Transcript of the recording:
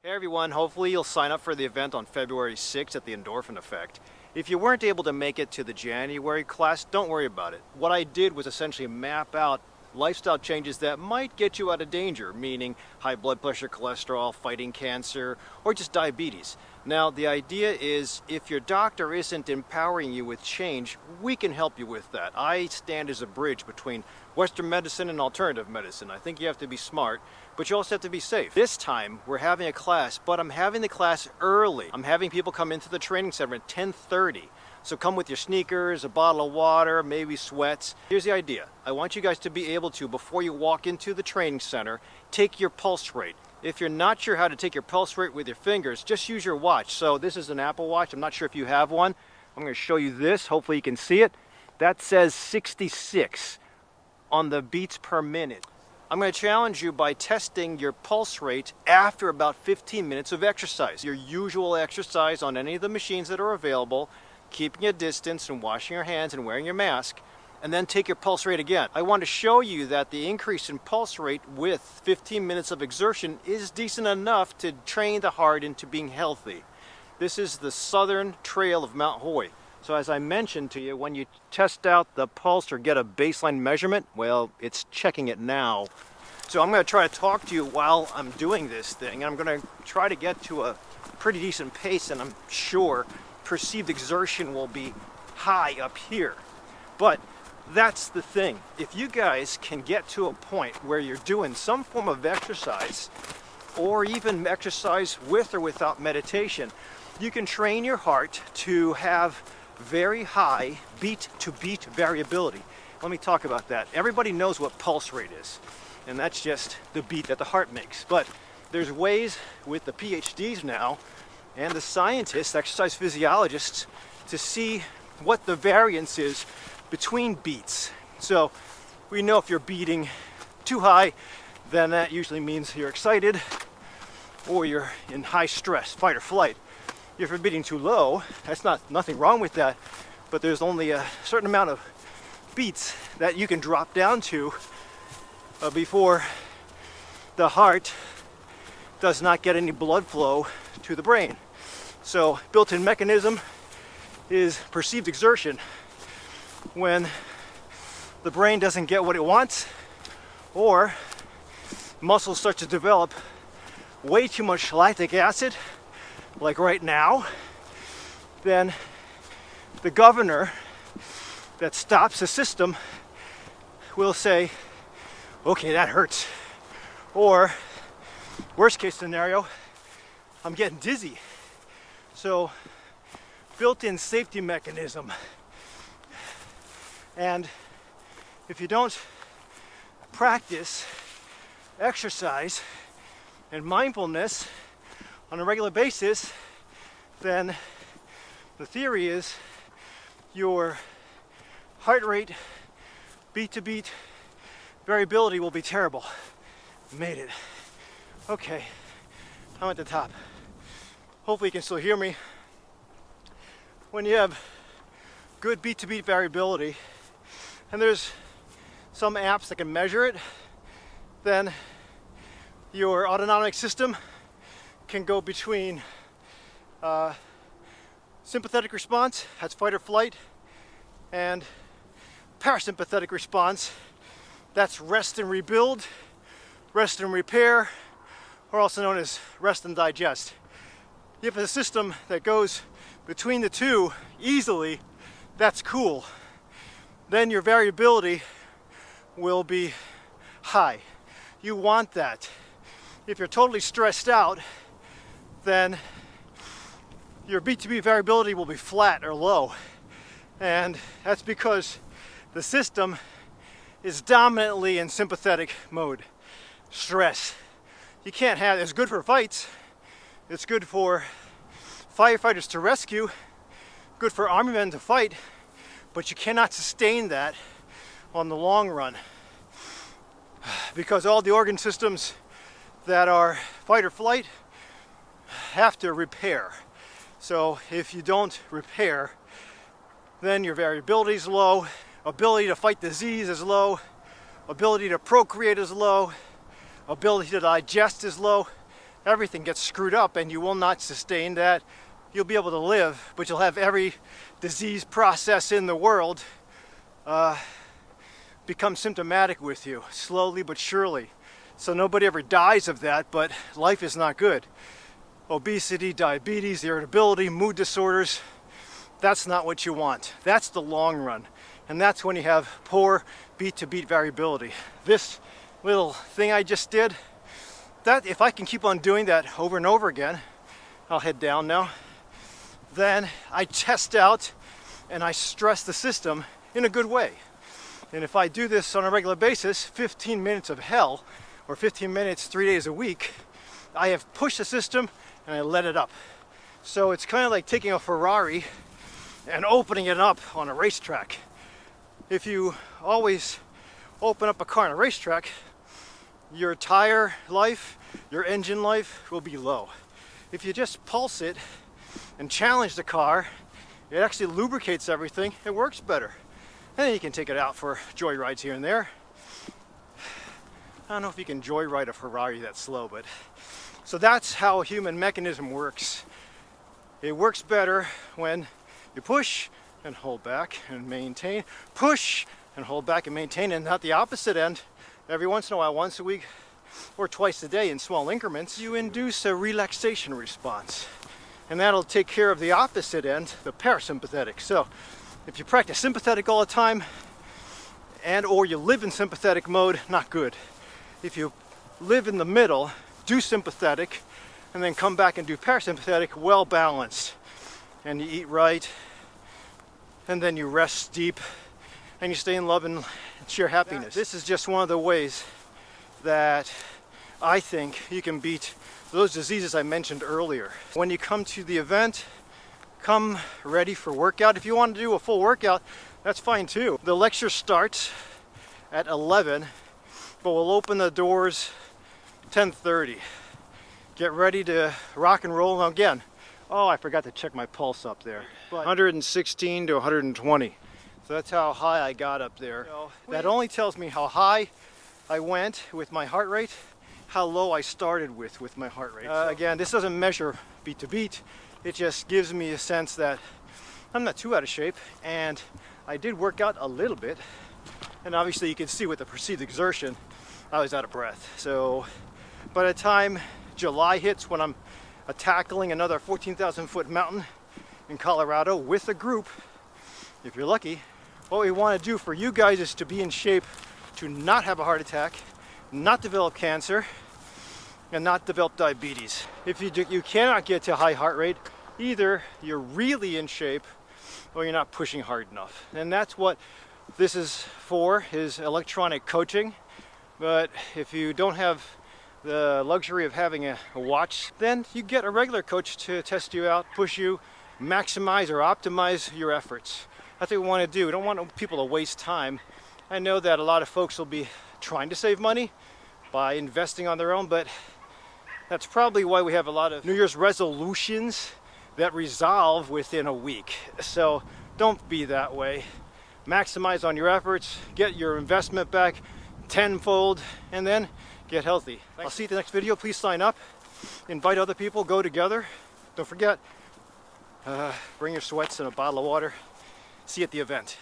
Hey everyone, hopefully you'll sign up for the event on February 6th at the Endorphin Effect. If you weren't able to make it to the January class, don't worry about it. What I did was essentially map out lifestyle changes that might get you out of danger, meaning high blood pressure, cholesterol, fighting cancer, or just diabetes. Now, the idea is if your doctor isn't empowering you with change, we can help you with that. I stand as a bridge between Western medicine and alternative medicine. I think you have to be smart, but you also have to be safe. This time, we're having a class, but I'm having the class early. I'm having people come into the training center at 10:30. So come with your sneakers, a bottle of water, maybe sweats. Here's the idea. I want you guys to be able to, before you walk into the training center, take your pulse rate. If you're not sure how to take your pulse rate with your fingers, just use your watch. So this is an Apple Watch. I'm not sure if you have one. I'm going to show you this. Hopefully you can see it. That says 66 on the beats per minute. I'm going to challenge you by testing your pulse rate after about 15 minutes of exercise. Your usual exercise on any of the machines that are available, keeping a distance and washing your hands and wearing your mask, and then take your pulse rate again. I want to show you that the increase in pulse rate with 15 minutes of exertion is decent enough to train the heart into being healthy. This is the southern trail of Mount Hoy. So as I mentioned to you, when you test out the pulse or get a baseline measurement, well, it's checking it now. So I'm going to try to talk to you while I'm doing this thing. I'm going to try to get to a pretty decent pace, and I'm sure perceived exertion will be high up here. But that's the thing. If you guys can get to a point where you're doing some form of exercise, or even exercise with or without meditation, you can train your heart to have very high beat-to-beat variability. Let me talk about that. Everybody knows what pulse rate is, and that's just the beat that the heart makes. But there's ways with the PhDs now and the scientists, exercise physiologists, to see what the variance is between beats. So we know if you're beating too high, then that usually means you're excited or you're in high stress, fight or flight. If you're beating too low, that's nothing wrong with that, but there's only a certain amount of beats that you can drop down to before the heart does not get any blood flow to the brain. So built-in mechanism is perceived exertion. When the brain doesn't get what it wants, or muscles start to develop way too much lactic acid, like right now, then the governor that stops the system will say, okay, that hurts. Or worst case scenario, I'm getting dizzy. So built-in safety mechanism. And if you don't practice exercise and mindfulness on a regular basis, then the theory is your heart rate, beat-to-beat variability will be terrible. Made it. Okay, I'm at the top. Hopefully you can still hear me. When you have good beat-to-beat variability, and there's some apps that can measure it, then your autonomic system can go between sympathetic response, that's fight or flight, and parasympathetic response, that's rest and rebuild, rest and repair, or also known as rest and digest. If a system that goes between the two easily, that's cool. Then your variability will be high. You want that. If you're totally stressed out, then your beat-to-beat variability will be flat or low. And that's because the system is dominantly in sympathetic mode. Stress. You can't have, it's good for fights, it's good for firefighters to rescue, good for army men to fight, but you cannot sustain that on the long run. Because all the organ systems that are fight or flight have to repair. So if you don't repair, then your variability is low, ability to fight disease is low, ability to procreate is low, ability to digest is low, everything gets screwed up and you will not sustain that. You'll be able to live, but you'll have every disease process in the world become symptomatic with you, slowly but surely. So nobody ever dies of that, but life is not good. Obesity, diabetes, irritability, mood disorders, that's not what you want. That's the long run. And that's when you have poor beat-to-beat variability. This little thing I just did, that if I can keep on doing that over and over again, I'll head down now, then I test out and I stress the system in a good way. And if I do this on a regular basis, 15 minutes of hell, or 15 minutes 3 days a week, I have pushed the system and I let it up. So it's kind of like taking a Ferrari and opening it up on a racetrack. If you always open up a car on a racetrack, your tire life, your engine life will be low. If you just pulse it and challenge the car, it actually lubricates everything, it works better. And then you can take it out for joy rides here and there. I don't know if you can joyride a Ferrari that slow, but so that's how a human mechanism works. It works better when you push and hold back and maintain, push and hold back and maintain, and not the opposite end. Every once in a while, once a week or twice a day in small increments, you induce a relaxation response. And that'll take care of the opposite end, the parasympathetic. So if you practice sympathetic all the time and or you live in sympathetic mode, not good. If you live in the middle, do sympathetic, and then come back and do parasympathetic, well balanced. And you eat right, and then you rest deep, and you stay in love and share happiness. This is just one of the ways that I think you can beat those diseases I mentioned earlier. When you come to the event, come ready for workout. If you want to do a full workout, that's fine too. The lecture starts at 11, but we'll open the doors 10:30. Get ready to rock and roll. Now again, oh, I forgot to check my pulse up there. 116 to 120. So that's how high I got up there. That only tells me how high I went with my heart rate, how low I started with my heart rate. Again, this doesn't measure beat to beat. It just gives me a sense that I'm not too out of shape, and I did work out a little bit. And obviously you can see with the perceived exertion, I was out of breath. So by the time July hits, when I'm tackling another 14,000 foot mountain in Colorado with a group, if you're lucky, what we want to do for you guys is to be in shape to not have a heart attack, not develop cancer, and not develop diabetes. If you cannot get to high heart rate, either you're really in shape or you're not pushing hard enough. And that's what this is for, is electronic coaching. But if you don't have the luxury of having a watch, then you get a regular coach to test you out, push you, maximize or optimize your efforts. That's what we want to do. We don't want people to waste time. I know that a lot of folks will be trying to save money by investing on their own, but that's probably why we have a lot of New Year's resolutions that resolve within a week. So don't be that way. Maximize on your efforts, get your investment back tenfold, and then get healthy. I'll see you at the next video. Please sign up, invite other people, go together. Don't forget, bring your sweats and a bottle of water. See you at the event.